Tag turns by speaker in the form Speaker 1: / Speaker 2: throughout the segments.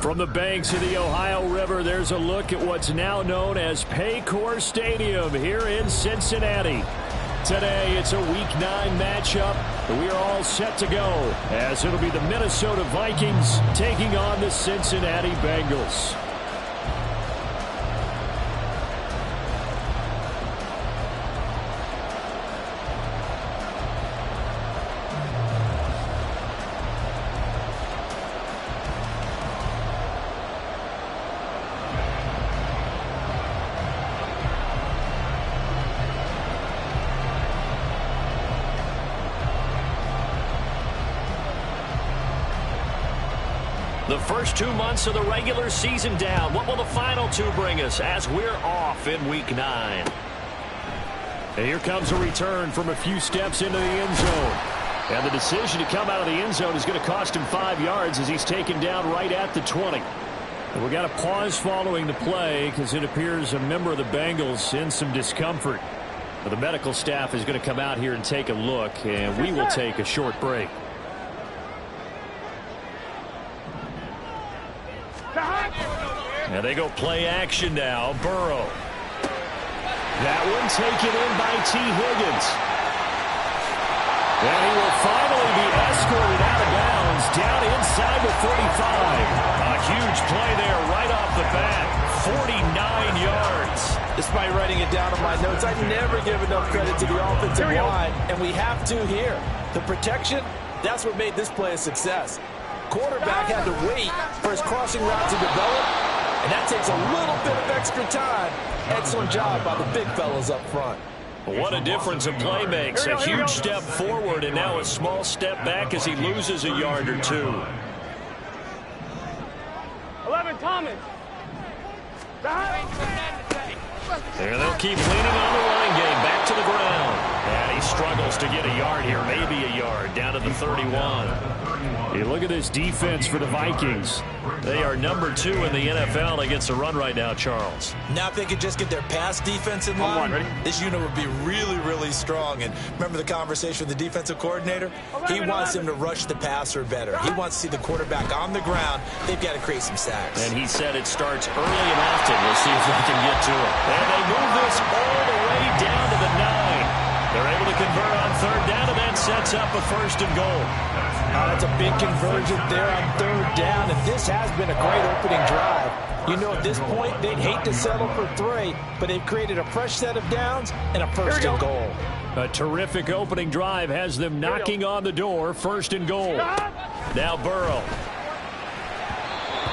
Speaker 1: From the banks of the Ohio River, there's a look at what's now known as Paycor Stadium here in Cincinnati. Today, it's a Week 9 matchup, and we are all set to go, as it'll be the Minnesota Vikings taking on the Cincinnati Bengals. The first 2 months of the regular season down. What will the final 2 bring us as we're off in Week 9? And here comes a return from a few steps into the end zone. And the decision to come out of the end zone is going to cost him 5 yards as he's taken down right at the 20. And we got a pause following the play because it appears a member of the Bengals in some discomfort. But the medical staff is going to come out here and take a look, and we will take a short break. And they go play action now. Burrow. That one taken in by T. Higgins. And he will finally be escorted out of bounds down inside the 45. A huge play there right off the bat. 49 yards.
Speaker 2: Despite writing it down in my notes, I never give enough credit to the offensive line, and we have to here. The protection, that's what made this play a success. Quarterback had to wait for his crossing route to develop, and that takes a little bit of extra time. Excellent job by the big fellas up front.
Speaker 1: What a difference a play makes. A huge step forward and now a small step back as he loses a yard or 2.
Speaker 3: 11, Thomas.
Speaker 1: There they'll keep leaning on the line game. Back to the ground. And he struggles to get a yard here. Maybe a yard down to the 31. You look at this defense for the Vikings. They are number 2 in the NFL against the run right now, Charles.
Speaker 2: Now if they could just get their pass defense in line, this unit would be really, really strong. And remember the conversation with the defensive coordinator? He wants them to rush the passer better. He wants to see the quarterback on the ground. They've got to create some sacks.
Speaker 1: And he said it starts early and often. We'll see if they can get to it. And they move this all the way down to the 9. They're able to convert on 3rd down, and that sets up a 1st and goal.
Speaker 2: That's a big conversion there on 3rd down, and this has been a great opening drive. You know, at this point, they'd hate to settle for 3, but they've created a fresh set of downs and a 1st and goal.
Speaker 1: A terrific opening drive has them knocking on the door. 1st and goal. Now Burrow.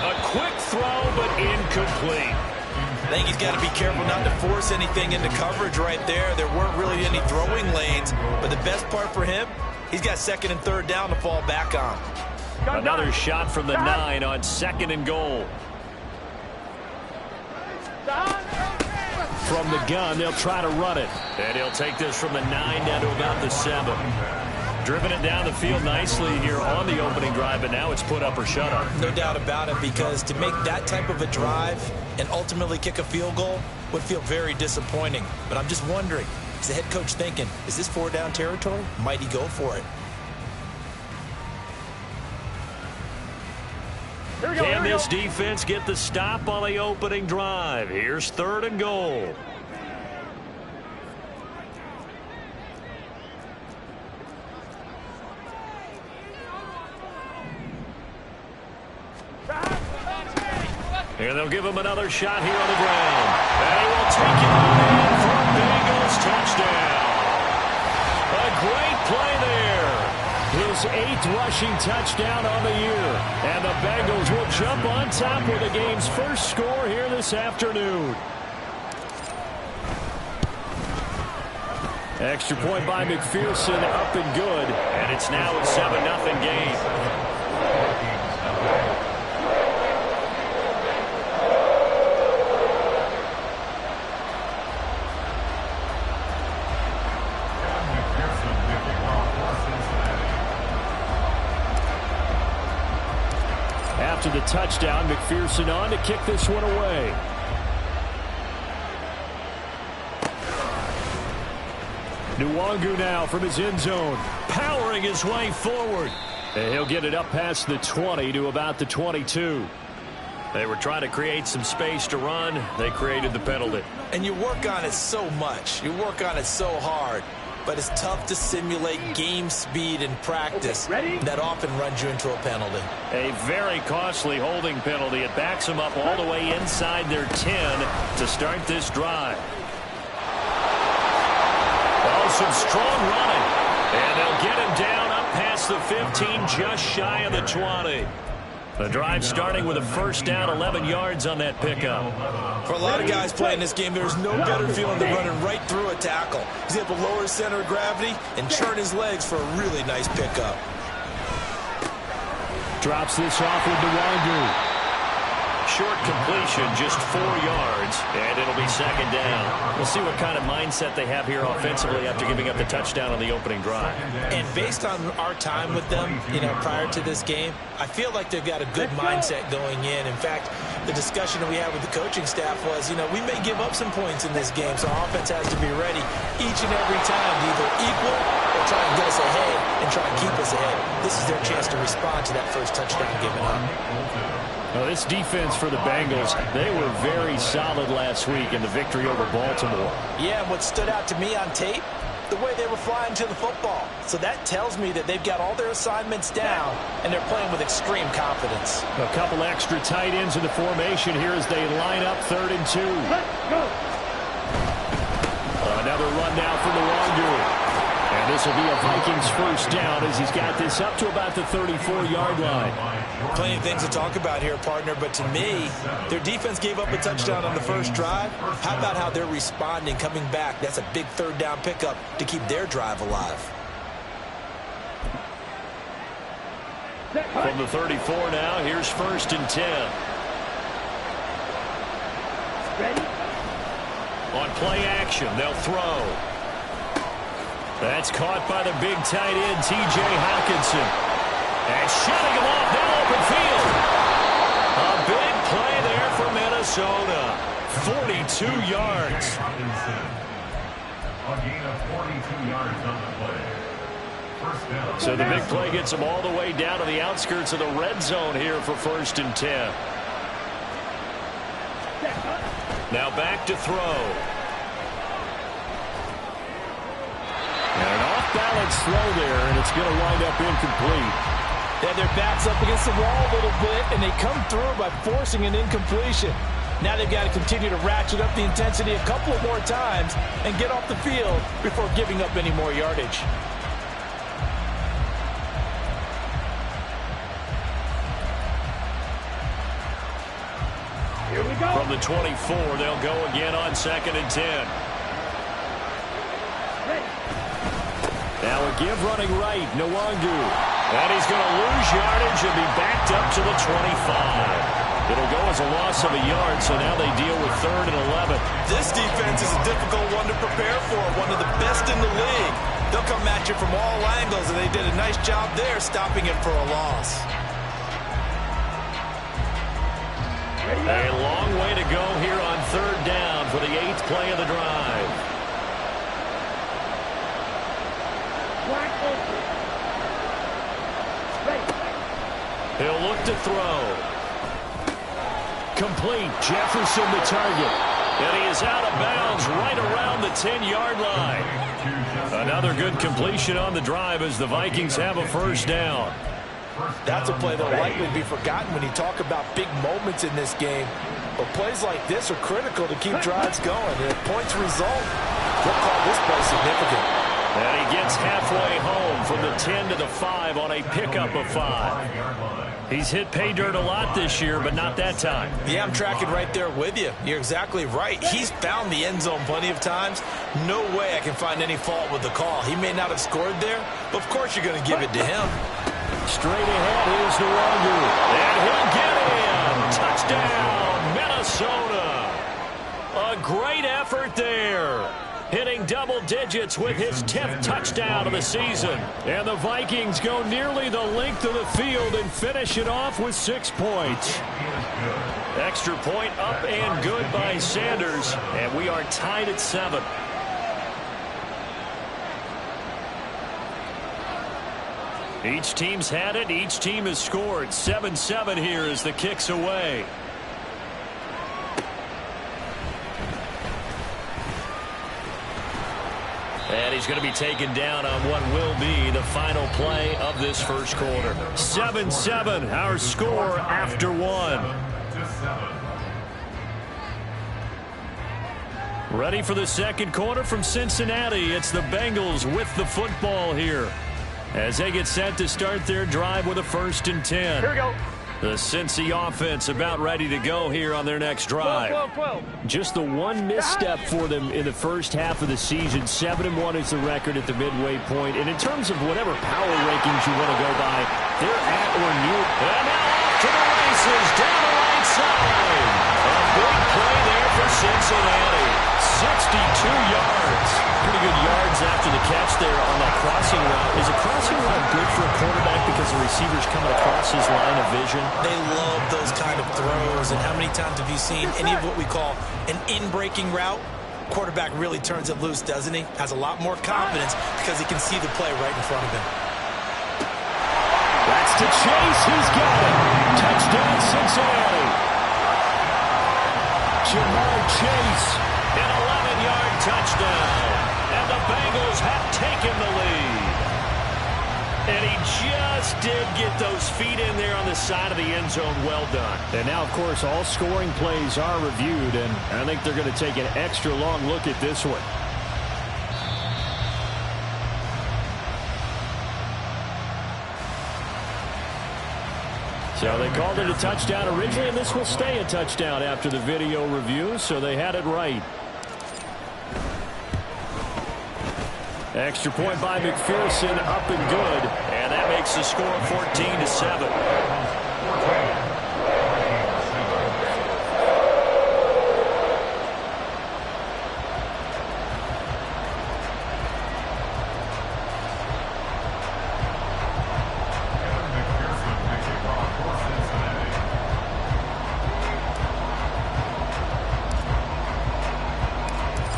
Speaker 1: A quick throw, but incomplete.
Speaker 2: I think he's got to be careful not to force anything into coverage right there. There weren't really any throwing lanes, but the best part for him, he's got 2nd and 3rd down to fall back on.
Speaker 1: Another shot from the 9 on 2nd and goal. From the gun, they'll try to run it. And he'll take this from the 9 down to about the 7. Driven it down the field nicely here on the opening drive, but now it's put up or shut up.
Speaker 2: No doubt about it, because to make that type of a drive and ultimately kick a field goal would feel very disappointing. But I'm just wondering, is the head coach thinking, is this 4-down territory? Might he go for it?
Speaker 1: Can this defense get the stop on the opening drive? Here's 3rd and goal. Here they'll give him another shot here on the ground. And he will take it in for a Bengals touchdown. A great play there. His 8th rushing touchdown on the year. And the Bengals will jump on top with the game's first score here this afternoon. Extra point by McPherson, up and good. And it's now a 7-0 game. After the touchdown, McPherson on to kick this one away. Nwangu now from his end zone, powering his way forward. And he'll get it up past the 20 to about the 22. They were trying to create some space to run. They created the penalty.
Speaker 2: And you work on it so much. You work on it so hard. But it's tough to simulate game speed in practice. That often runs you into a penalty.
Speaker 1: A very costly holding penalty. It backs them up all the way inside their 10 to start this drive. Oh, some strong running. And they'll get him down up past the 15, just shy of the 20. The drive starting with a first down, 11 yards on that pickup.
Speaker 2: For a lot of guys playing this game, there's no better feeling than running right through a tackle. He's able to lower his center of gravity and churn his legs for a really nice pickup.
Speaker 1: Drops this off with Nwangu. Short completion, just 4 yards, and it'll be second down. We'll see what kind of mindset they have here offensively after giving up the touchdown on the opening drive.
Speaker 2: And based on our time with them, prior to this game, I feel like they've got a good mindset going in. In fact, the discussion that we had with the coaching staff was, we may give up some points in this game, so our offense has to be ready each and every time to either equal or try and get us ahead and try and keep us ahead. This is their chance to respond to that first touchdown given up.
Speaker 1: Now, this defense for the Bengals, they were very solid last week in the victory over Baltimore.
Speaker 2: Yeah, and what stood out to me on tape, the way they were flying to the football. So that tells me that they've got all their assignments down, and they're playing with extreme confidence.
Speaker 1: A couple extra tight ends in the formation here as they line up 3rd and 2. Another run now for Nwangu. And this will be a Vikings first down as he's got this up to about the 34-yard line.
Speaker 2: Plenty of things to talk about here, partner, but to me, their defense gave up a touchdown on the first drive. How about how they're responding, coming back? That's a big 3rd down pickup to keep their drive alive.
Speaker 1: From the 34 now, here's 1st and 10.
Speaker 3: Ready?
Speaker 1: On play action, they'll throw. That's caught by the big tight end, T.J. Hawkinson. And shutting him off, now open field. A big play there for Minnesota. 42 yards.
Speaker 4: A gain of 42 yards on the play. First down.
Speaker 1: So the big play gets them all the way down to the outskirts of the red zone here for 1st and 10. Now back to throw. And an off-balance throw there, and it's going to wind up incomplete.
Speaker 2: Yeah, their back's up against the wall a little bit, and they come through by forcing an incompletion. Now they've got to continue to ratchet up the intensity a couple of more times and get off the field before giving up any more yardage.
Speaker 3: Here we go.
Speaker 1: From the 24, they'll go again on 2nd and 10.
Speaker 3: Ready.
Speaker 1: Now a give running right, Nwangu. And he's going to lose yardage and be backed up to the 25. It'll go as a loss of a yard, so now they deal with 3rd and 11.
Speaker 2: This defense is a difficult one to prepare for, one of the best in the league. They'll come at you from all angles, and they did a nice job there stopping it for a loss.
Speaker 1: A long way to go here on 3rd down for the 8th play of the drive. He'll look to throw. Complete. Jefferson the target. And he is out of bounds right around the 10-yard line. Another good completion on the drive as the Vikings have a first down.
Speaker 2: That's a play that'll likely be forgotten when you talk about big moments in this game. But plays like this are critical to keep drives going. And if points result, they'll call this play significant.
Speaker 1: And he gets halfway home from the 10 to the 5 on a pickup of 5. He's hit pay dirt a lot this year, but not that time.
Speaker 2: Yeah, I'm tracking right there with you. You're exactly right. He's found the end zone plenty of times. No way I can find any fault with the call. He may not have scored there, but of course you're going to give it to him.
Speaker 1: Straight ahead, here's Nwangu. And he'll get in. Touchdown, Minnesota. A great effort there. Hitting double digits with his 10th touchdown of the season. And the Vikings go nearly the length of the field and finish it off with 6 points. Extra point up and good by Sanders. And we are tied at 7. Each team's had it. Each team has scored. 7-7 here as the kick's away. he's going to be taken down on what will be the final play of this first quarter. 7-7, our score after one. Ready for the second quarter from Cincinnati. It's the Bengals with the football here as they get set to start their drive with a 1st and 10.
Speaker 3: Here we go.
Speaker 1: The Cincy offense about ready to go here on their next drive.
Speaker 3: 12.
Speaker 1: Just the one misstep for them in the first half of the season. 7-1 is the record at the midway point. And in terms of whatever power rankings you want to go by, they're at or near. And now off to the races down the right side. A big play there for Cincinnati. 62 yards. Pretty good yards after the catch there on that crossing route. Is a crossing route good for a quarterback because the receiver's coming across his line of vision?
Speaker 2: They love those kind of throws. And how many times have you seen any of what we call an in-breaking route? Quarterback really turns it loose, doesn't he? Has a lot more confidence because he can see the play right in front of him.
Speaker 1: That's to Chase. He's got it. Touchdown, Cincinnati. Jamar Chase. An 11-yard touchdown. And the Bengals have taken the lead. And he just did get those feet in there on the side of the end zone. Well done. And now, of course, all scoring plays are reviewed, and I think they're going to take an extra long look at this one. So they called it a touchdown originally, and this will stay a touchdown after the video review, so they had it right. Extra point by McPherson, up and good, and that makes the score 14-7.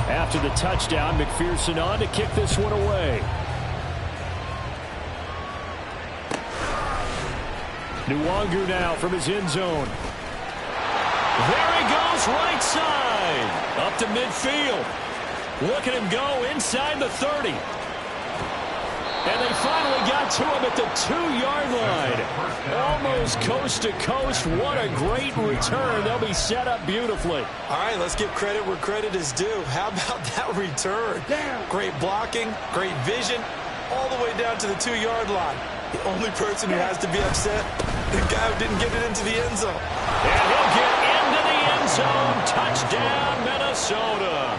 Speaker 1: After the touchdown, McPherson on to kick this one away. Nwangu now from his end zone. There he goes, right side. Up to midfield. Look at him go inside the 30. And they finally got to him at the 2-yard line. Almost coast to coast. What a great return. They'll be set up beautifully.
Speaker 2: All right, let's give credit where credit is due. How about that return? Great blocking, great vision, all the way down to the 2-yard line. The only person who has to be upset, the guy who didn't get it into the end zone.
Speaker 1: And he'll get into the end zone. Touchdown, Minnesota.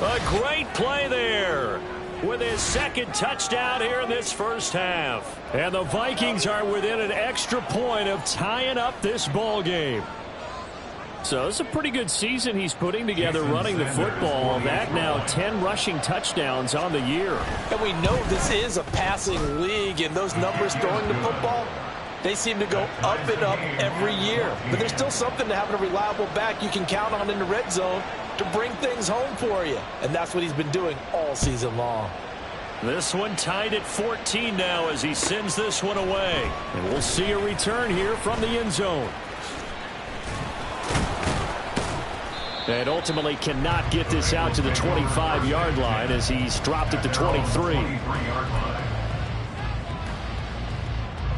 Speaker 1: A great play there with his second touchdown here in this first half. And the Vikings are within an extra point of tying up this ball game. So it's a pretty good season he's putting together running the football. That now 10 rushing touchdowns on the year.
Speaker 2: And we know this is a passing league, and those numbers throwing the football, they seem to go up and up every year. But there's still something to having a reliable back you can count on in the red zone to bring things home for you. And that's what he's been doing all season long.
Speaker 1: This one tied at 14 now as he sends this one away. And we'll see a return here from the end zone. And ultimately cannot get this out to the 25-yard line as he's dropped at the 23.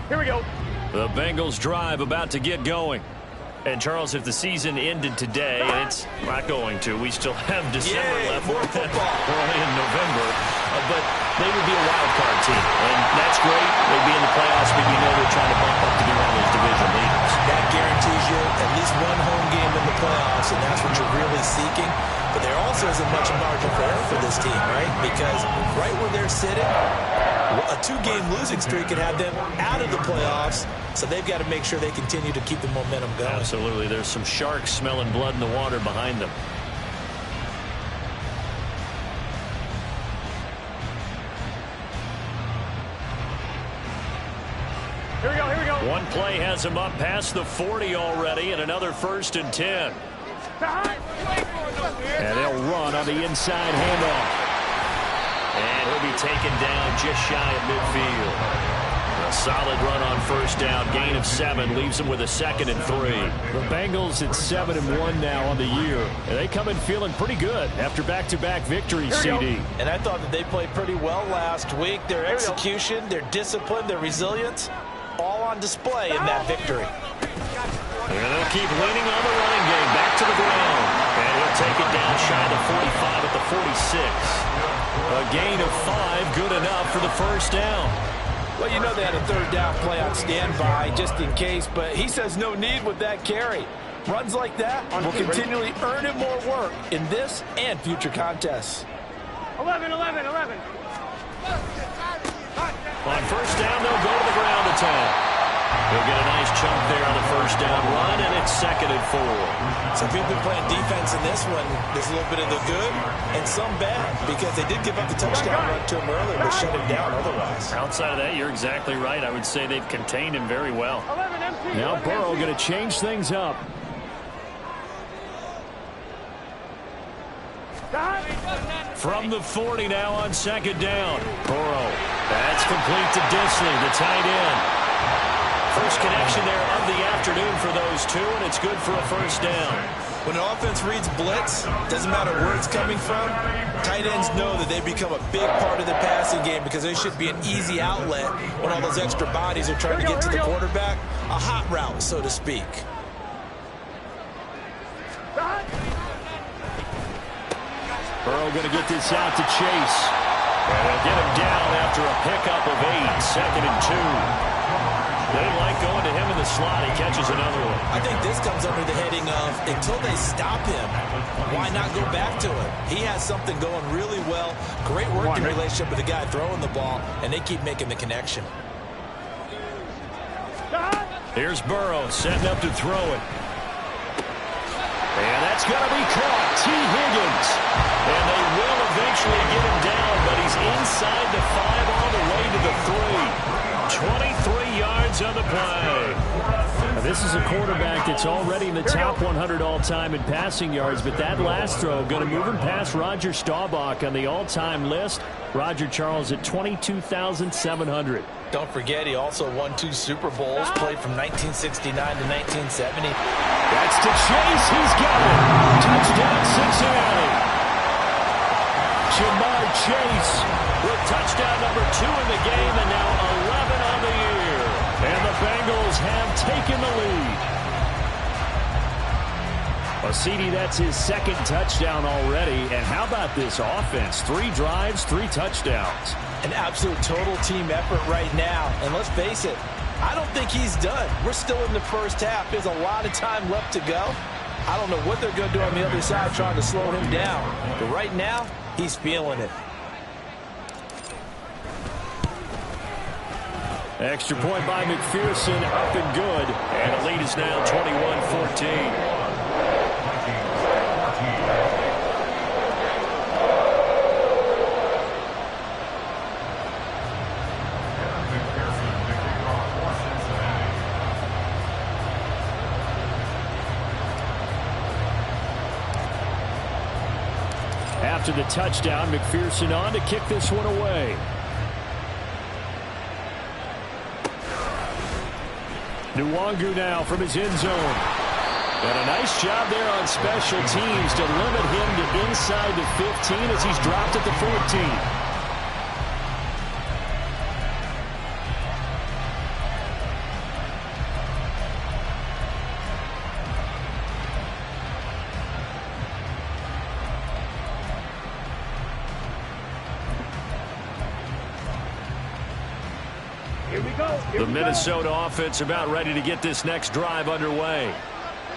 Speaker 3: Here we go.
Speaker 1: The Bengals drive about to get going. And, Charles, if the season ended today, and it's not going to, we still have December left.
Speaker 2: More football.
Speaker 1: Early in November. But they would be a wild card team. And that's great. They'd be in the playoffs, but you know they're trying to bump up to be one of those division leaders.
Speaker 2: That guarantees you at least one home game in the playoffs, and that's what you're really seeking. But there also isn't much margin for error for this team, right? Because right where they're sitting, a 2-game losing streak could have them out of the playoffs, so they've got to make sure they continue to keep the momentum going.
Speaker 1: Absolutely. There's some sharks smelling blood in the water behind them.
Speaker 3: Here we go, here we go.
Speaker 1: One play has him up past the 40 already, and another 1st and 10. And they'll run on the inside handoff. And he'll be taken down just shy of midfield. A solid run on first down. Gain of 7 leaves them with a 2nd and 3.
Speaker 3: The Bengals at 7-1 now on the year. And they come in feeling pretty good after back-to-back victories, CD.
Speaker 2: And I thought that they played pretty well last week. Their execution, their discipline, their resilience, all on display in that victory.
Speaker 1: And they'll keep leaning on the running game. Back to the ground. And he'll take it down shy of the 45 at the 46. A gain of 5, good enough for the first down.
Speaker 2: Well, you know they had a 3rd down play on standby just in case, but he says no need with that carry. Runs like that will continually earn him more work in this and future contests.
Speaker 3: 11.
Speaker 1: On first down, they'll go to the ground attack. They'll get a nice chunk there on the first down run, and it's 2nd and 4.
Speaker 2: Some people playing defense in this one. There's a little bit of the good and some bad because they did give up the touchdown run to him earlier, but shut him down otherwise.
Speaker 5: Outside of that, you're exactly right. I would say they've contained him very well.
Speaker 3: Now Burrow going to change things up.
Speaker 1: From the 40 now on 2nd down. Burrow. That's complete to Disley, the tight end. First connection there of the afternoon for those two, and it's good for a first down.
Speaker 2: When an offense reads blitz, doesn't matter where it's coming from, tight ends know that they become a big part of the passing game because they should be an easy outlet when all those extra bodies are trying to get to the quarterback. A hot route, so to speak.
Speaker 1: Burrow going to get this out to Chase. And they'll get him down after a pickup of 8, 2nd and 2. They like going to him in the slot. He catches another one.
Speaker 2: I think this comes under the heading of until they stop him, why not go back to him? He has something going really well. Great working relationship with the guy throwing the ball, and they keep making the connection.
Speaker 1: Here's Burrow setting up to throw it. And that's going to be caught. T. Higgins. And they will eventually get him down, but he's inside the 5 all the way to the 3. 23 yards on the play.
Speaker 3: Now, this is a quarterback that's already in the top 100 all-time in passing yards, but that last throw going to move him past Roger Staubach on the all-time list. Roger Charles at 22,700.
Speaker 2: Don't forget, he also won 2 Super Bowls, played from 1969 to 1970.
Speaker 3: That's to Chase. He's got it. Touchdown, Cincinnati. Jamar Chase
Speaker 1: with touchdown number 2 in the game, and now 11 on the year.
Speaker 3: And the Bengals have taken the lead. Well, CD, that's his 2nd touchdown already. And how about this offense? 3 drives, 3 touchdowns.
Speaker 2: An absolute total team effort right now. And let's face it, I don't think he's done. We're still in the first half. There's a lot of time left to go. I don't know what they're going to do on the other side trying to slow him down. But right now, he's feeling it.
Speaker 3: Extra point by McPherson, up and good.
Speaker 1: And the lead is now 21-14.
Speaker 3: After the touchdown, McPherson on to kick this one away. Nwangu now from his end zone. And a nice job there on special teams to limit him to inside the 15 as he's dropped at the 14. The Minnesota offense about ready to get this next drive underway.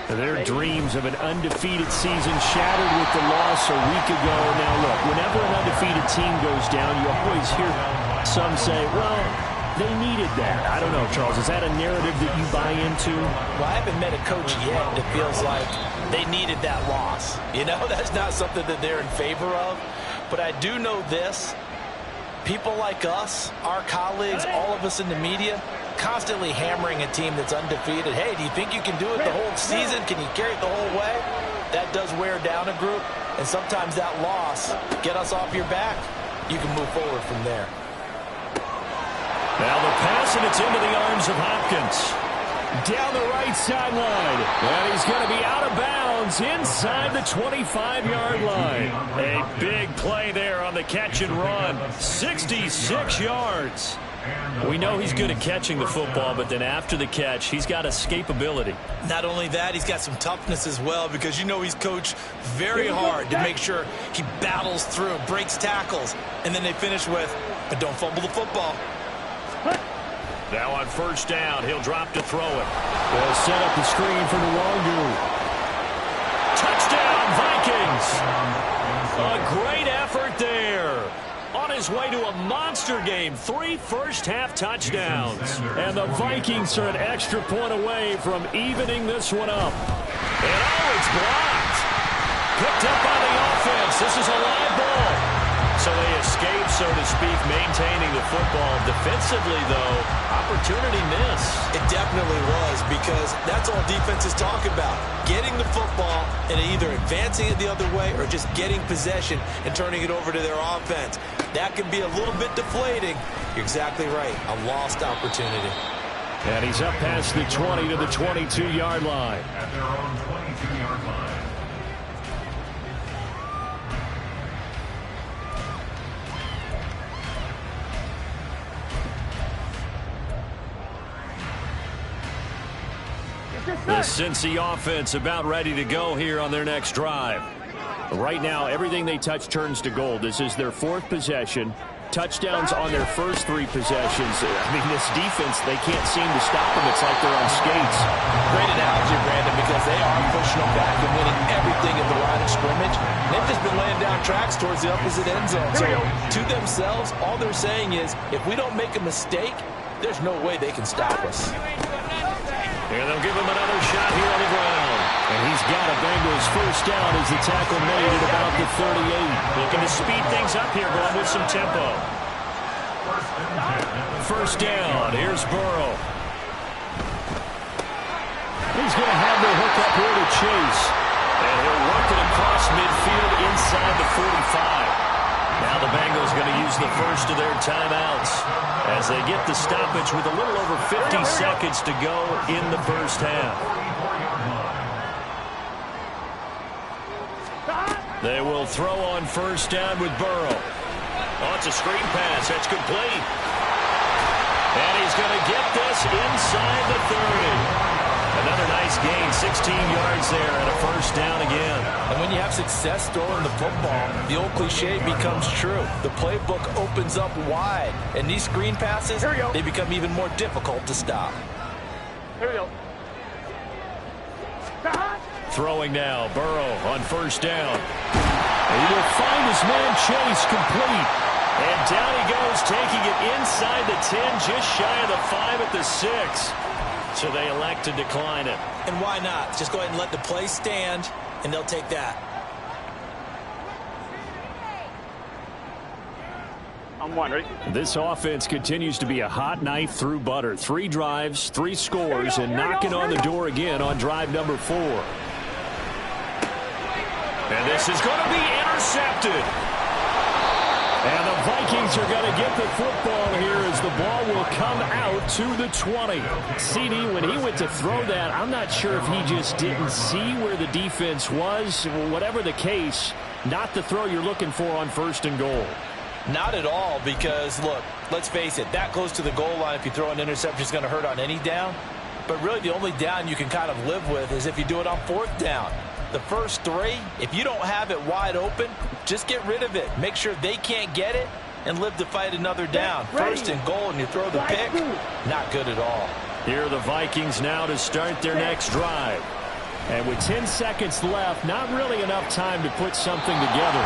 Speaker 3: Their dreams of an undefeated season shattered with the loss a week ago. Now, look, whenever an undefeated team goes down, you always hear some say, well, they needed that. I don't know, Charles. Is that a narrative that you buy into?
Speaker 2: Well, I haven't met a coach yet that feels like they needed that loss. You know, that's not something that they're in favor of. But I do know this. People like us, our colleagues, all of us in the media, constantly hammering a team that's undefeated. Hey, do you think you can do it the whole season? Can you carry it the whole way? That does wear down a group, and sometimes that loss, get us off your back, you can move forward from there.
Speaker 1: Now the pass, and it's into the arms of Hopkins.
Speaker 3: Down the right sideline. And he's going to be out of bounds inside the 25-yard line.
Speaker 1: A big play there on the catch and run. 66 yards.
Speaker 5: We know he's good at catching the football, but then after the catch, he's got escapability.
Speaker 2: Not only that, he's got some toughness as well, because you know he's coached very hard to make sure he battles through, breaks tackles, and then they finish with, but don't fumble the football.
Speaker 1: Now on first down, he'll drop to throw it.
Speaker 3: They'll set up the screen for Nwangu.
Speaker 1: Touchdown, Vikings! A great effort there. On his way to a monster game, 3 first-half touchdowns.
Speaker 3: And the Vikings are an extra point away from evening this one up.
Speaker 1: And oh, it's blocked. Picked up by the offense. This is a live ball. So they escape, so to speak, maintaining the football. Defensively, though, opportunity miss.
Speaker 2: It definitely was, because that's all defenses talk about. Getting the football and either advancing it the other way or just getting possession and turning it over to their offense. That can be a little bit deflating. You're exactly right. A lost opportunity.
Speaker 3: And he's up past the 20 to the 22-yard line.
Speaker 4: At their own 22-yard line.
Speaker 1: The Cincy offense about ready to go here on their next drive.
Speaker 3: Right now, everything they touch turns to gold. This is their 4th possession. Touchdowns on their first 3 possessions. I mean, this defense, they can't seem to stop them. It's like they're on skates.
Speaker 2: Great analogy, Brandon, because they are pushing them back and winning everything at the line of scrimmage. They've just been laying down tracks towards the opposite end zone. So to themselves, all they're saying is, if we don't make a mistake, there's no way they can stop us.
Speaker 1: And they'll give him another shot here on the ground.
Speaker 3: And he's got a Bengals first down as the tackle made at about the 38.
Speaker 1: Looking to speed things up here, going with some tempo. First down. Here's Burrow.
Speaker 3: He's going to have the hook up here to Chase.
Speaker 1: And he'll work it across midfield inside the 45. Now the Bengals going to use the first of their timeouts as they get the stoppage with a little over 50 seconds to go in the first half. They will throw on first down with Burrow. Oh, it's a screen pass. That's complete. And he's going to get this inside the 30. Another nice gain, 16 yards there, and a first down again.
Speaker 2: And when you have success throwing the football, the old cliche becomes true. The playbook opens up wide, and these screen passes, they become even more difficult to stop.
Speaker 6: Here we go.
Speaker 1: Throwing now, Burrow on first down.
Speaker 3: And he will find his man Chase complete.
Speaker 1: And down he goes, taking it inside the 10, just shy of the 5 at the 6. So they elect to decline it.
Speaker 2: And why not? Just go ahead and let the play stand, and they'll take that.
Speaker 6: I'm one, ready?
Speaker 3: This offense continues to be a hot knife through butter. 3 drives, 3 scores, and knocking on the door again on drive number 4.
Speaker 1: And this is going to be intercepted.
Speaker 3: And the Vikings are going to get the football here as the ball will come out to the 20. CD, when he went to throw that, I'm not sure if he just didn't see where the defense was. Whatever the case, not the throw you're looking for on first and goal.
Speaker 2: Not at all, because, look, let's face it, that close to the goal line, if you throw an interception, is going to hurt on any down. But really, the only down you can kind of live with is if you do it on 4th down. The first 3, if you don't have it wide open, just get rid of it. Make sure they can't get it and live to fight another down. First and goal, and you throw the pick, not good at all.
Speaker 1: Here are the Vikings now to start their next drive.
Speaker 3: And with 10 seconds left, not really enough time to put something together.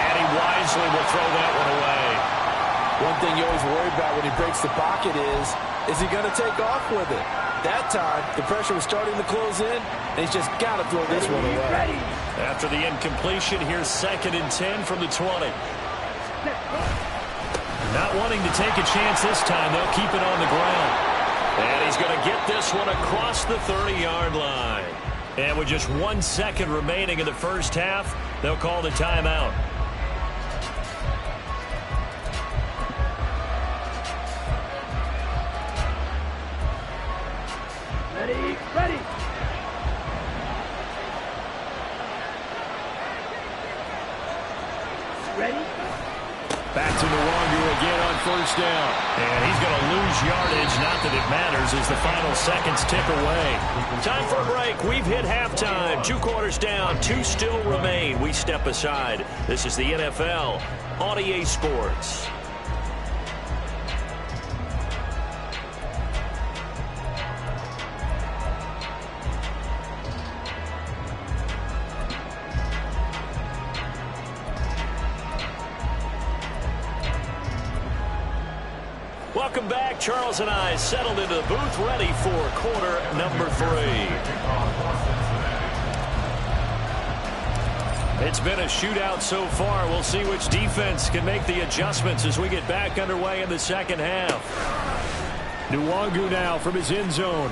Speaker 1: And he wisely will throw that one away.
Speaker 2: One thing you always worry about when he breaks the pocket is he going to take off with it? That time, the pressure was starting to close in, and he's just got to throw this one away.
Speaker 1: After the incompletion, here's 2nd and 10 from the 20. Not wanting to take a chance this time, they'll keep it on the ground. And he's going to get this one across the 30-yard line. And with just 1 second remaining in the first half, they'll call the timeout.
Speaker 6: Ready.
Speaker 3: Back to Nwangu again on first down.
Speaker 1: And he's going to lose yardage. Not that it matters as the final seconds tick away. Time for a break. We've hit halftime. 2 quarters down. 2 still remain. We step aside. This is the NFL on EA Sports. Welcome back. Charles and I settled into the booth, ready for quarter number 3. It's been a shootout so far. We'll see which defense can make the adjustments as we get back underway in the second half.
Speaker 3: Nwangu now from his end zone.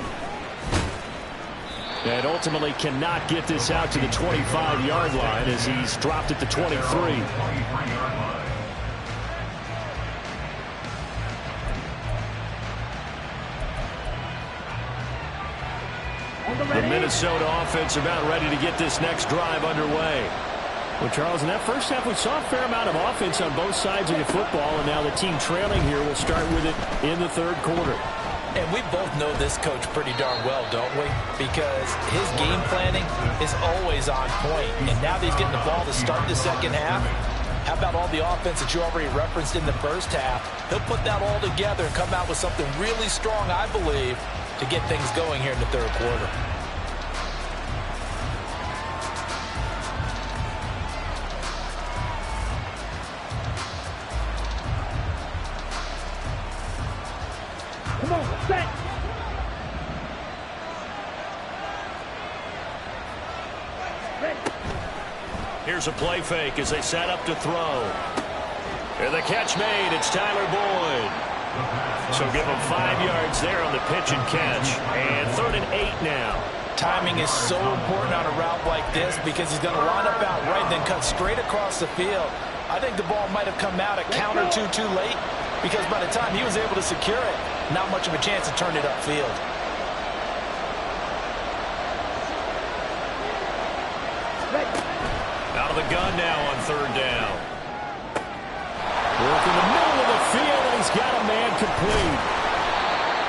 Speaker 3: And ultimately cannot get this out to the 25-yard line as he's dropped at the 23.
Speaker 1: The Minnesota offense about ready to get this next drive underway.
Speaker 3: Well, Charles, in that first half, we saw a fair amount of offense on both sides of the football, and now the team trailing here will start with it in the third quarter.
Speaker 2: And we both know this coach pretty darn well, don't we? Because his game planning is always on point. And now that he's getting the ball to start the second half, how about all the offense that you already referenced in the first half? He'll put that all together and come out with something really strong, I believe, to get things going here in the third quarter.
Speaker 6: Come on, set.
Speaker 1: Here's a play fake as they set up to throw. And the catch made. It's Tyler Boyd. So give him 5 yards there on the pitch and catch. And 3rd and 8 now.
Speaker 2: Timing is so important on a route like this because he's going to line up out right and then cut straight across the field. I think the ball might have come out a count or two too late because by the time he was able to secure it, not much of a chance to turn it upfield.
Speaker 1: Out of the gun now on 3rd down. Work in the middle of the field, and he's got a man complete.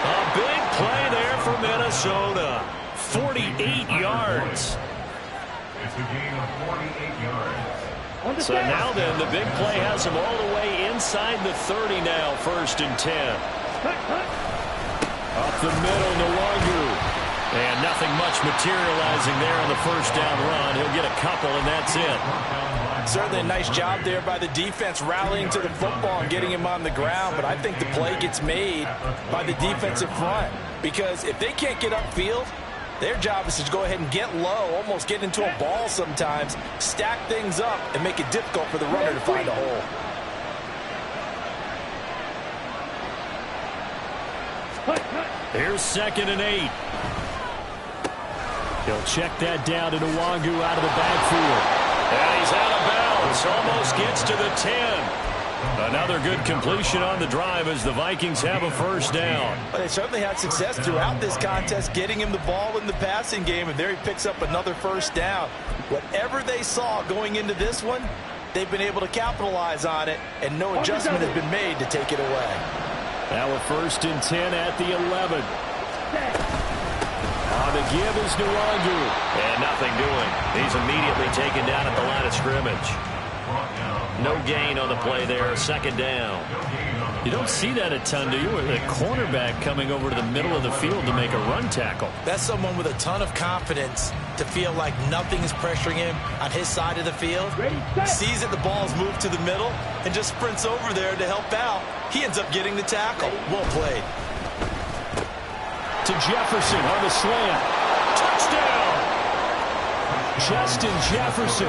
Speaker 1: A big play there for Minnesota. 48 yards.
Speaker 4: It's a gain of 48 yards.
Speaker 1: So now then, the big play has him all the way inside the 30 now, 1st and 10. Up the middle, Nwangu. And nothing much materializing there on the 1st down run. He'll get a couple, and that's it.
Speaker 2: Certainly a nice job there by the defense rallying to the football and getting him on the ground. But I think the play gets made by the defensive front. Because if they can't get upfield, their job is to go ahead and get low, almost get into a ball sometimes, stack things up, and make it difficult for the runner to find a hole.
Speaker 1: Here's 2nd and 8.
Speaker 3: He'll check that down to Nwangu out of the backfield.
Speaker 1: And he's out of bounds. Almost gets to the 10. Another good completion on the drive as the Vikings have a 1st down.
Speaker 2: But they certainly had success throughout this contest getting him the ball in the passing game, and there he picks up another 1st down. Whatever they saw going into this one, they've been able to capitalize on it, and no adjustment has been made to take it away.
Speaker 3: Now a 1st and 10 at the 11. On the give is Nwangu.
Speaker 1: And nothing doing. He's immediately taken down at the line of scrimmage. No gain on the play there. 2nd down.
Speaker 3: You don't see that a ton, do you? With a cornerback coming over to the middle of the field to make a run tackle.
Speaker 2: That's someone with a ton of confidence to feel like nothing is pressuring him on his side of the field. Sees that the ball's moved to the middle and just sprints over there to help out. He ends up getting the tackle. Well played.
Speaker 3: To Jefferson on the slant.
Speaker 1: Touchdown!
Speaker 3: Justin Jefferson.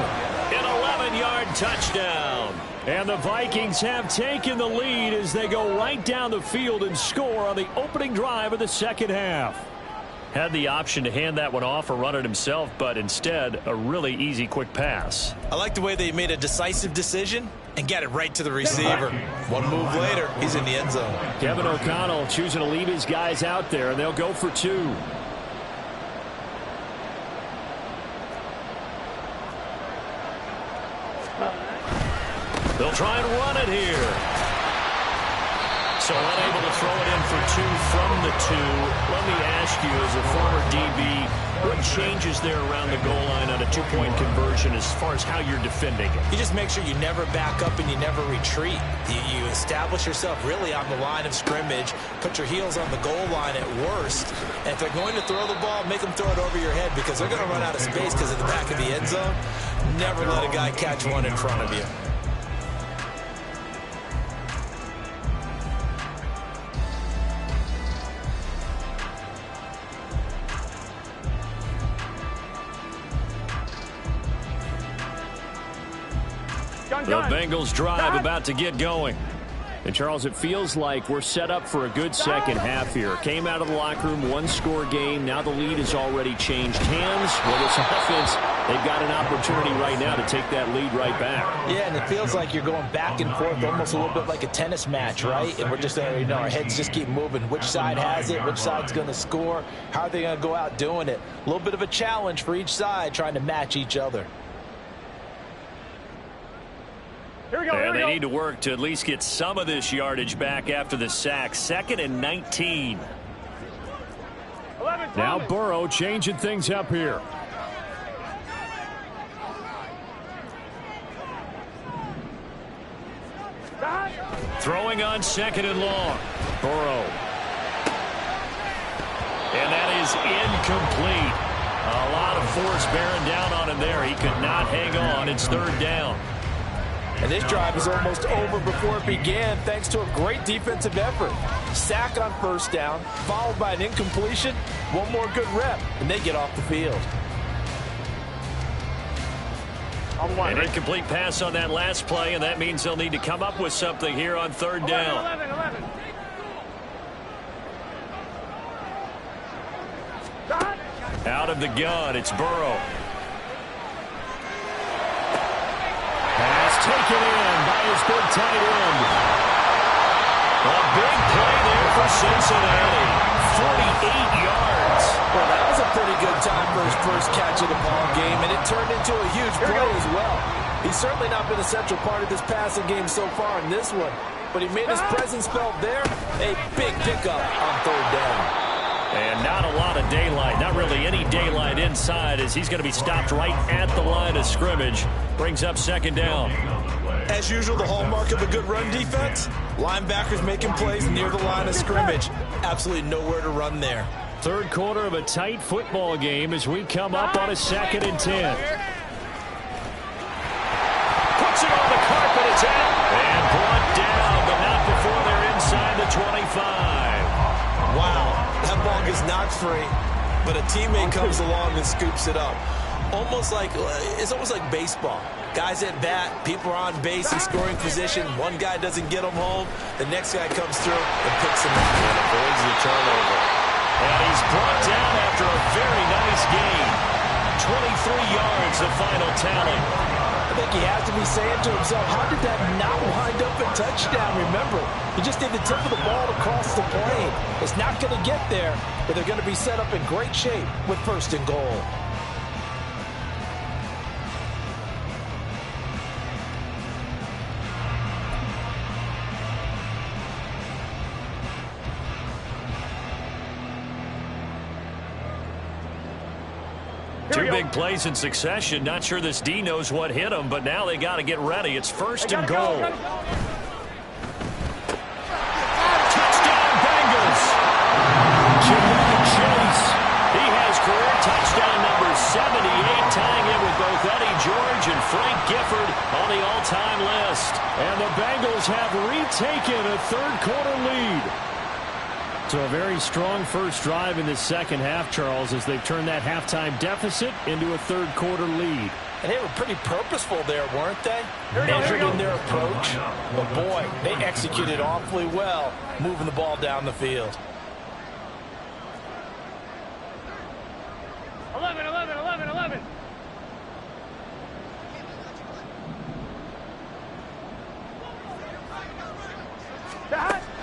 Speaker 1: An 11-yard touchdown.
Speaker 3: And the Vikings have taken the lead as they go right down the field and score on the opening drive of the second half.
Speaker 1: Had the option to hand that one off or run it himself, but instead, a really easy quick pass.
Speaker 2: I like the way they made a decisive decision and got it right to the receiver. One move later, he's in the end zone.
Speaker 3: Kevin O'Connell choosing to leave his guys out there, and they'll go for 2.
Speaker 1: They'll try and run it here. So unable to throw it in for 2 from the 2. Let me ask you, as a former DB, what changes there around the goal line on a 2-point conversion as far as how you're defending it?
Speaker 2: You just make sure you never back up and you never retreat. You establish yourself really on the line of scrimmage, put your heels on the goal line at worst, and if they're going to throw the ball, make them throw it over your head because they're going to run out of space because of the back of the end zone. Never let a guy catch one in front of you.
Speaker 1: The Bengals drive about to get going. And, Charles, it feels like we're set up for a good second half here. Came out of the locker room, 1-score game. Now the lead has already changed hands. Well, this offense, they've got an opportunity right now to take that lead right back.
Speaker 2: Yeah, and it feels like you're going back and forth, almost a little bit like a tennis match, right? And we're just, our heads just keep moving. Which side has it? Which side's going to score? How are they going to go out doing it? A little bit of a challenge for each side, trying to match each other.
Speaker 1: And they need to work to at least get some of this yardage back after the sack. 2nd and 19.
Speaker 3: Now Burrow changing things up here.
Speaker 1: Throwing on 2nd and long. Burrow. And that is incomplete. A lot of force bearing down on him there. He could not hang on. It's 3rd down.
Speaker 2: And this drive is almost over before it began thanks to a great defensive effort. Sack on 1st down, followed by an incompletion. One more good rep, and they get off the field.
Speaker 1: An incomplete pass on that last play, and that means they'll need to come up with something here on 3rd down.
Speaker 6: 11.
Speaker 1: Out of the gun, it's Burrow.
Speaker 3: Taken in by his big tight end.
Speaker 1: A big play there for Cincinnati. 48 yards.
Speaker 2: Well, that was a pretty good time for his first catch of the ball game, and it turned into a huge play as well. He's certainly not been a central part of this passing game so far in this one, but he made his presence felt there. A big pickup on 3rd down.
Speaker 1: And not a lot of daylight, not really any daylight inside as he's going to be stopped right at the line of scrimmage. Brings up 2nd down.
Speaker 2: As usual, the hallmark of a good run defense, linebackers making plays near the line of scrimmage. Absolutely nowhere to run there.
Speaker 3: 3rd quarter of a tight football game as we come up on a 2nd and 10.
Speaker 1: Puts it on the carpet, it's out. And brought down, but not before they're inside the 25.
Speaker 2: Wow, that ball gets knocked free, but a teammate comes along and scoops it up. It's almost like baseball. Guys at bat, people are on base in scoring position. One guy doesn't get them home. The next guy comes through and picks him up and avoids the turnover.
Speaker 1: And he's brought down after a very nice game. 23 yards, the final tally.
Speaker 2: I think he has to be saying to himself, how did that not wind up a touchdown? Remember, he just did the tip of the ball across the plane. It's not going to get there, but they're going to be set up in great shape with 1st and goal.
Speaker 1: Two big plays in succession. Not sure this D knows what hit him, but now they got to get ready. It's 1st and goal. Touchdown, Bengals.
Speaker 3: Chase.
Speaker 1: He has career touchdown number 78, tying it with both Eddie George and Frank Gifford on the all-time list.
Speaker 3: And the Bengals have retaken a 3rd quarter lead. So a very strong first drive in the 2nd half, Charles, as they've turned that halftime deficit into a 3rd quarter lead.
Speaker 2: And they were pretty purposeful there, weren't they? Measured in their approach. But, boy, they executed awfully well, moving the ball down the field.
Speaker 6: 11.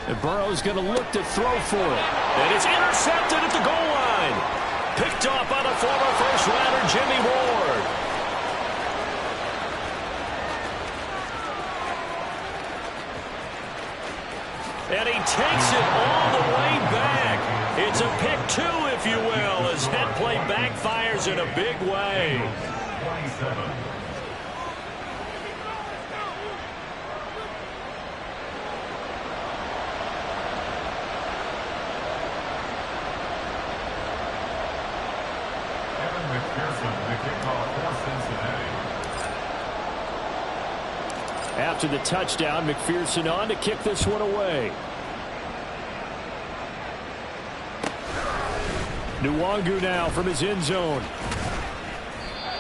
Speaker 3: And Burrow's going to look to throw for it.
Speaker 1: And it's intercepted at the goal line. Picked off by the former first-rounder Jimmy Ward. if you will, as that play backfires in a big way.
Speaker 4: 27. McPherson, the kickoff for Cincinnati.
Speaker 3: After the touchdown, McPherson on to kick this one away. Nwangu now from his end zone.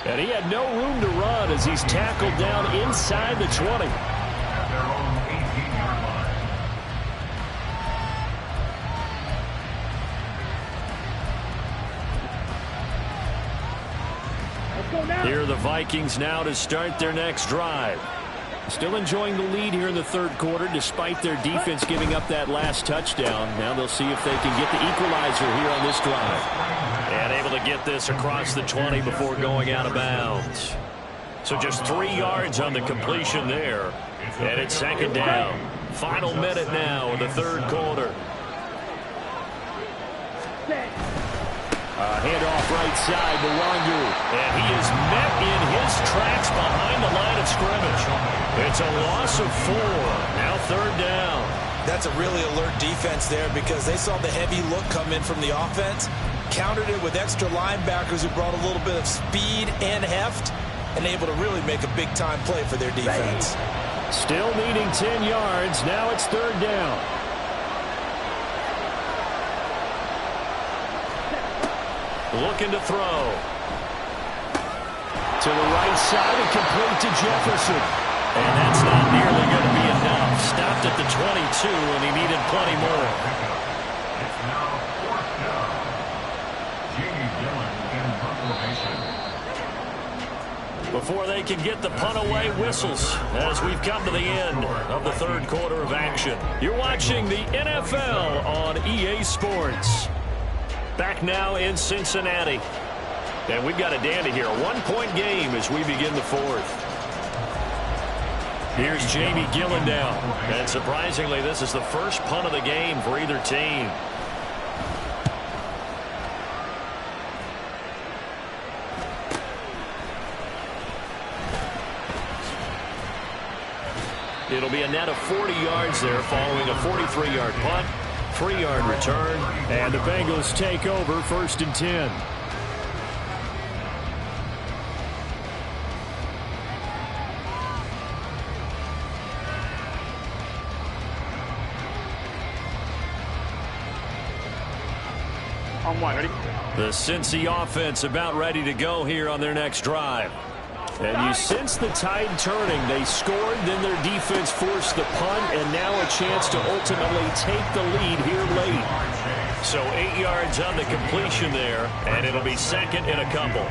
Speaker 3: And he had no room to run as he's tackled down inside the 20.
Speaker 4: At their own 18-yard line.
Speaker 3: Here are the Vikings now to start their next drive. Still enjoying the lead here in the third quarter despite their defense giving up that last touchdown. Now they'll see if they can get the equalizer here on this drive.
Speaker 1: And able to get this across the 20 before going out of bounds. So just 3 yards on the completion there. And it's second down. Final minute now in the third quarter.
Speaker 3: Handoff right side to Nwangu.
Speaker 1: And he is met in his tracks behind the line of scrimmage. It's a loss of 4. Now third down.
Speaker 2: That's a really alert defense there because they saw the heavy look come in from the offense, countered it with extra linebackers who brought a little bit of speed and heft, and able to really make a big-time play for their defense.
Speaker 3: Still needing 10 yards. Now it's third down.
Speaker 1: Looking to throw.
Speaker 3: To the right side and complete to Jefferson.
Speaker 1: And that's not nearly going to be enough. Stopped at the 22, and he needed plenty more.
Speaker 4: It's now fourth down. Jamie Dillon in punt formation.
Speaker 1: Before they can get the punt away, whistles as we've come to the end of the third quarter of action. You're watching the NFL on EA Sports. Back now in Cincinnati. And we've got a dandy here. A 1-point game as we begin the fourth. Here's Jamie Gillen down. And surprisingly, this is the first punt of the game for either team. It'll be a net of 40 yards there following a 43-yard punt. 3-yard return,
Speaker 3: and the Bengals take over first and 10.
Speaker 6: On one, ready?
Speaker 1: The Cincy offense about ready to go here on their next drive.
Speaker 3: And you sense the tide turning. They scored, then their defense forced the punt, and now a chance to ultimately take the lead here late.
Speaker 1: So 8 yards on the completion there, and it'll be second in a couple.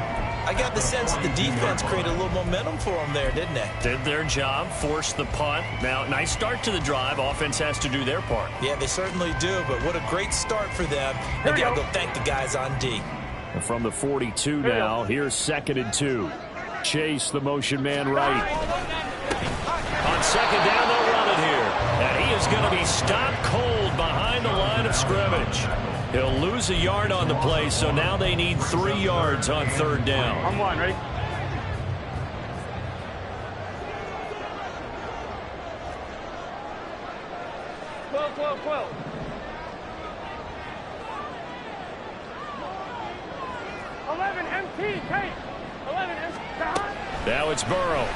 Speaker 2: I got the sense that the defense created a little momentum for them there, didn't they?
Speaker 1: Did their job, forced the punt. Now, nice start to the drive. Offense has to do their part.
Speaker 2: Yeah, they certainly do, but what a great start for them. They got to go thank the guys on D.
Speaker 3: And from the 42 now, here's second and 2. Chase, the motion man right.
Speaker 1: On second down, they'll run it here. And he is going to be stopped cold behind the line of scrimmage. He'll lose a yard on the play, so now they need 3 yards on third down.
Speaker 6: On one, ready? Well. 11 MT, take. 11 MT.
Speaker 3: Now it's Burrow.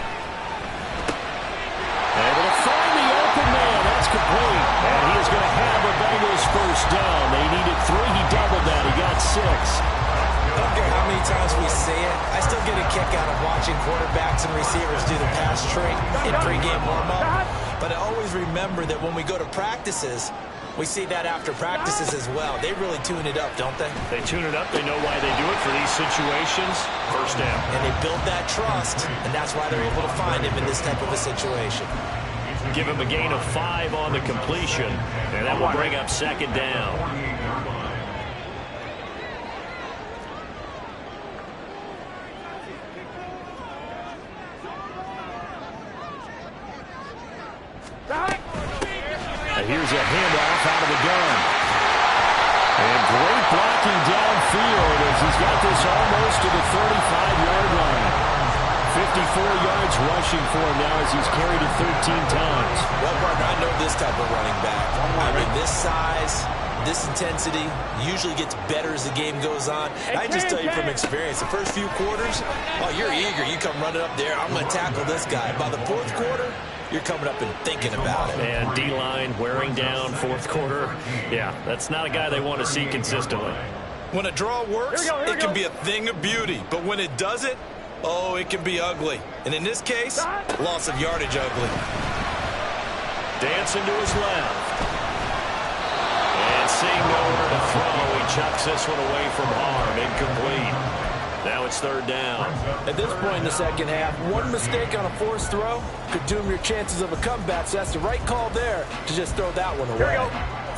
Speaker 3: Able to find the open man. That's complete. And he is going to have the Bengals first down. They needed 3. He doubled that. He got 6.
Speaker 2: I don't care how many times we say it, I still get a kick out of watching quarterbacks and receivers do the pass trick in pregame warm-up. But I always remember that when we go to practices, we see that after practices as well. They really tune it up, don't they?
Speaker 1: They tune it up. They know why they do it for these situations. First down.
Speaker 2: And they build that trust, and that's why they're able to find him in this type of a situation.
Speaker 1: Give him a gain of 5 on the completion, and that will bring up second down.
Speaker 3: And here's a handoff out of the gun. And great blocking down field as he's got this almost to the 35-yard line. 54 yards rushing for him now as he's carried it 13 times.
Speaker 2: Well, partner, I know this type of running back. I mean, this size, this intensity usually gets better as the game goes on. And I just tell you from experience, the first few quarters, oh, you're eager. You come running up there, I'm going to tackle this guy. By the fourth quarter, you're coming up and thinking about it.
Speaker 3: And D-line wearing down fourth quarter. Yeah, that's not a guy they want to see consistently.
Speaker 2: When a draw works, it can be a thing of beauty. But when it doesn't, oh, it can be ugly. And in this case, loss of yardage ugly.
Speaker 3: Dancing to his left. And seeing nowhere to throw, he chucks this one away from harm. Incomplete. Now it's third down.
Speaker 2: At this point in the second half, one mistake on a forced throw could doom your chances of a comeback. So that's the right call there to just throw that one away.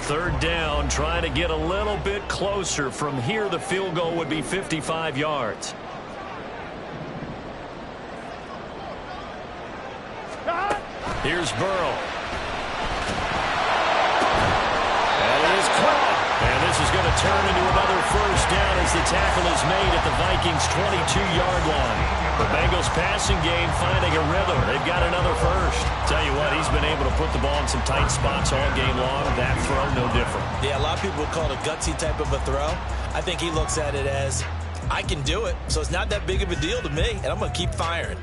Speaker 3: Third down, trying to get a little bit closer. From here, the field goal would be 55 yards. Here's Burrow. And it is caught. And this is going to turn into another first down as the tackle is made at the Vikings' 22-yard line. The Bengals passing game finding a rhythm. They've got another first. Tell you what, he's been able to put the ball in some tight spots all game long. That throw, no different.
Speaker 2: Yeah, a lot of people would call it a gutsy type of a throw. I think he looks at it as, I can do it, so it's not that big of a deal to me, and I'm going to keep firing.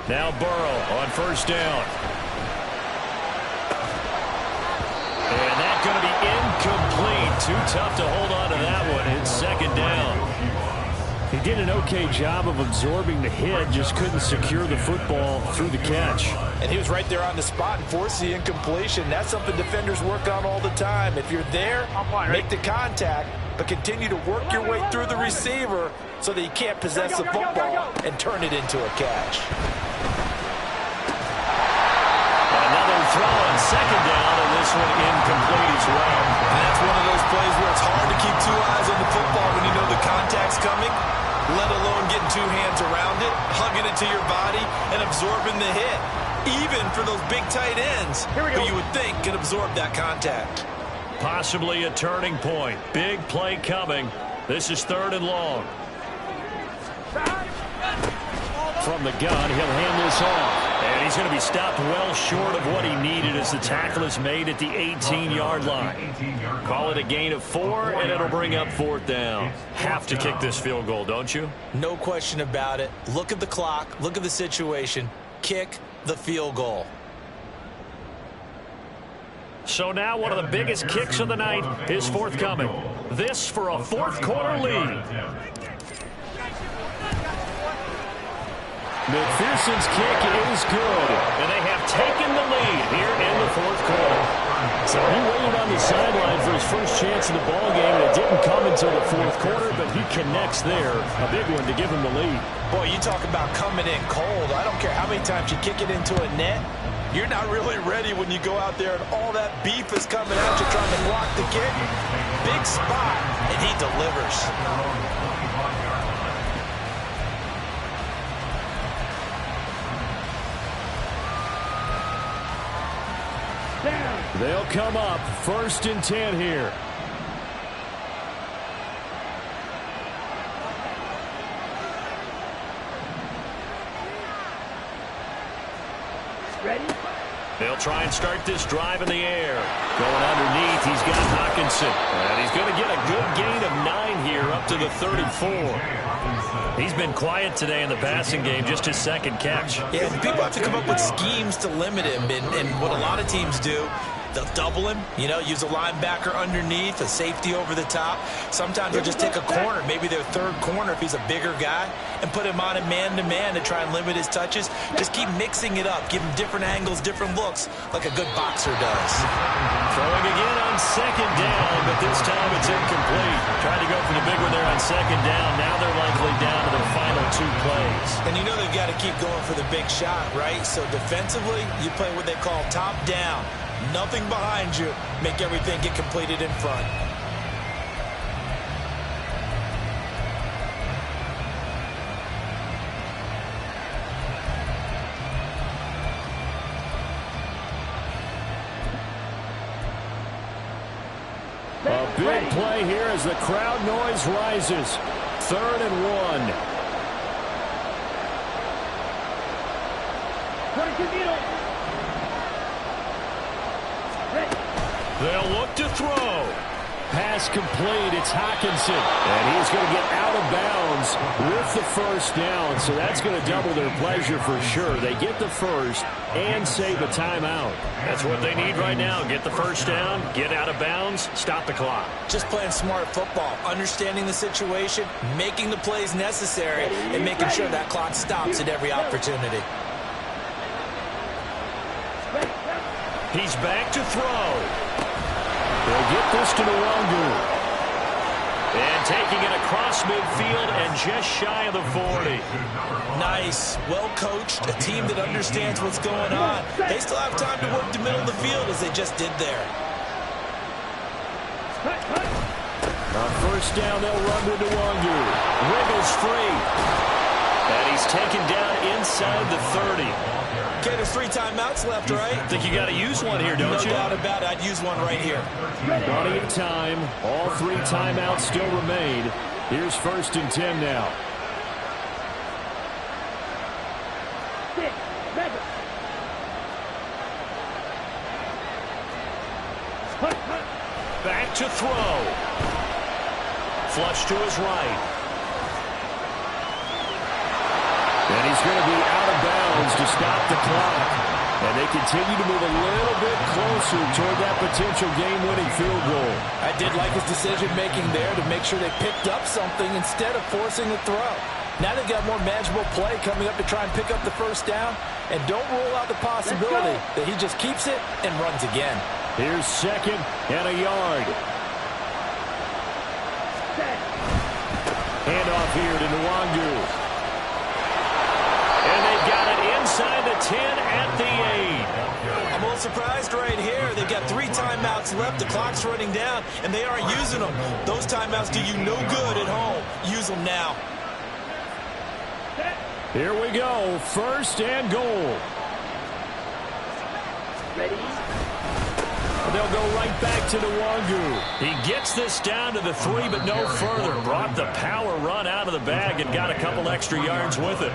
Speaker 3: Now Burrow on first down. And that's going to be incomplete. Too tough to hold on to that one. It's second down. He did an okay job of absorbing the hit, just couldn't secure the football through the catch.
Speaker 2: And he was right there on the spot and forced the incompletion. That's something defenders work on all the time. If you're there, make the contact, but continue to work your way through the receiver so that you can't possess the football and turn it into a catch.
Speaker 3: Another throw on second down, and this one incomplete as well.
Speaker 2: And that's one of those plays where it's hard to keep two eyes on the football when you know the contact's coming, let alone getting two hands around it, hugging it to your body, and absorbing the hit. Even for those big tight ends who you would think can absorb that contact.
Speaker 3: Possibly a turning point. Big play coming. This is third and long. From the gun, he'll hand this off. And he's going to be stopped well short of what he needed as the tackle is made at the 18-yard line. Call it a gain of 4, and it'll bring up fourth down. Have to kick this field goal, don't you?
Speaker 2: No question about it. Look at the clock. Look at the situation. Kick the field goal.
Speaker 3: So now one of the biggest kicks of the night is forthcoming. This for a fourth quarter lead. McPherson's kick is good, and they have taken the lead here in the fourth quarter. So he waited on the sideline for his first chance in the ball game, and it didn't come until the fourth quarter, but he connects there, a big one to give him the lead.
Speaker 2: Boy, you talk about coming in cold. I don't care how many times you kick it into a net. You're not really ready when you go out there and all that beef is coming at you trying to block the kick. Big spot, and he delivers.
Speaker 3: They'll come up 1st and 10 here.
Speaker 6: Ready?
Speaker 3: They'll try and start this drive in the air. Going underneath, he's got Hawkinson. And he's going to get a good gain of 9 here up to the 34. He's been quiet today in the passing game, just his second catch.
Speaker 2: Yeah, people have to come up with schemes to limit him, and what a lot of teams do, they'll double him, you know, use a linebacker underneath, a safety over the top. Sometimes they'll just take a corner, maybe their third corner if he's a bigger guy, and put him on a man-to-man to try and limit his touches. Just keep mixing it up, give him different angles, different looks, like a good boxer does.
Speaker 3: Throwing again on second down, but this time it's incomplete. Tried to go for the big one there on second down. Now they're likely down to their final 2 plays.
Speaker 2: And you know they've got to keep going for the big shot, right? So defensively, you play what they call top down. Nothing behind you. Make everything get completed in front.
Speaker 3: Big play here as the crowd noise rises. 3rd and 1. They'll look to throw. Pass complete. It's Hockenson. And he's going to get out of bounds with the first down. So that's going to double their pleasure for sure. They get the first and save a timeout.
Speaker 1: That's what they need right now. Get the first down, get out of bounds, stop the clock.
Speaker 2: Just playing smart football, understanding the situation, making the plays necessary, and making sure that clock stops at every opportunity.
Speaker 1: He's back to throw.
Speaker 3: They'll get this to Nwangu.
Speaker 1: And taking it across midfield and just shy of the 40.
Speaker 2: Nice, well coached, a team that understands what's going on. They still have time to work the middle of the field as they just did there.
Speaker 3: On first down, they'll run with Nwangu.
Speaker 1: Wiggles free. And he's taken down inside the 30.
Speaker 2: Okay, there's 3 timeouts left, right?
Speaker 1: Think you got to use one here, don't you?
Speaker 2: No doubt about it. I'd use one right here.
Speaker 3: Plenty of time. All 3 timeouts still remain. Here's 1st and 10 now.
Speaker 1: Back to throw. Flush to his right.
Speaker 3: And he's going to be out of bounds to stop the clock. And they continue to move a little bit closer toward that potential game-winning field goal.
Speaker 2: I did like his decision-making there to make sure they picked up something instead of forcing the throw. Now they've got more manageable play coming up to try and pick up the first down. And don't rule out the possibility that he just keeps it and runs again.
Speaker 3: Here's 2nd and a yard. Handoff here to Nwangu. And they've got it inside the 10 at the 8.
Speaker 2: I'm a little surprised right here. They've got 3 timeouts left. The clock's running down, and they aren't using them. Those timeouts do you no good at home. Use them now.
Speaker 3: Here we go. 1st and goal.
Speaker 6: Ready?
Speaker 3: They'll go right back to Nwangu.
Speaker 1: He gets this down to the 3, but no further. Brought the power run out of the bag and got a couple extra yards with it.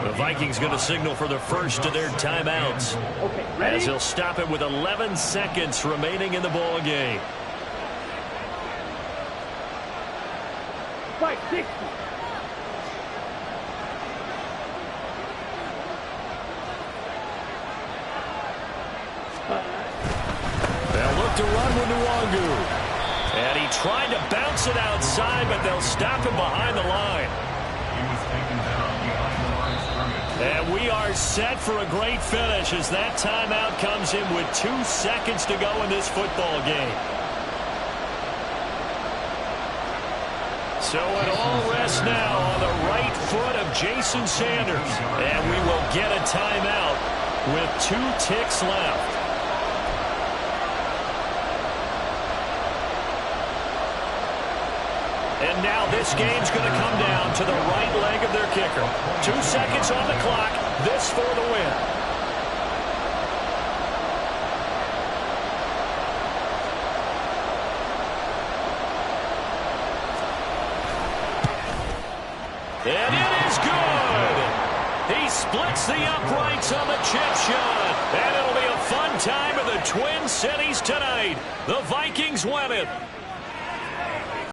Speaker 1: The Vikings going to signal for the first of their timeouts.
Speaker 6: Okay, ready?
Speaker 1: As he'll stop it with 11 seconds remaining in the ball game.
Speaker 6: 560.
Speaker 3: They'll look to run with Nwangu.
Speaker 1: And he tried to bounce it outside, but they'll stop him behind the line.
Speaker 4: He was taken down behind the line of scrimmage.
Speaker 1: And we are set for a great finish as that timeout comes in with 2 seconds to go in this football game. So it all rests now on the right foot of Jason Sanders. And we will get a timeout with 2 ticks left. And now this game's going to come down to the right leg of their kicker. 2 seconds on the clock. This for the win. And it is good. He splits the uprights on the chip shot. And it'll be a fun time in the Twin Cities tonight. The Vikings win it.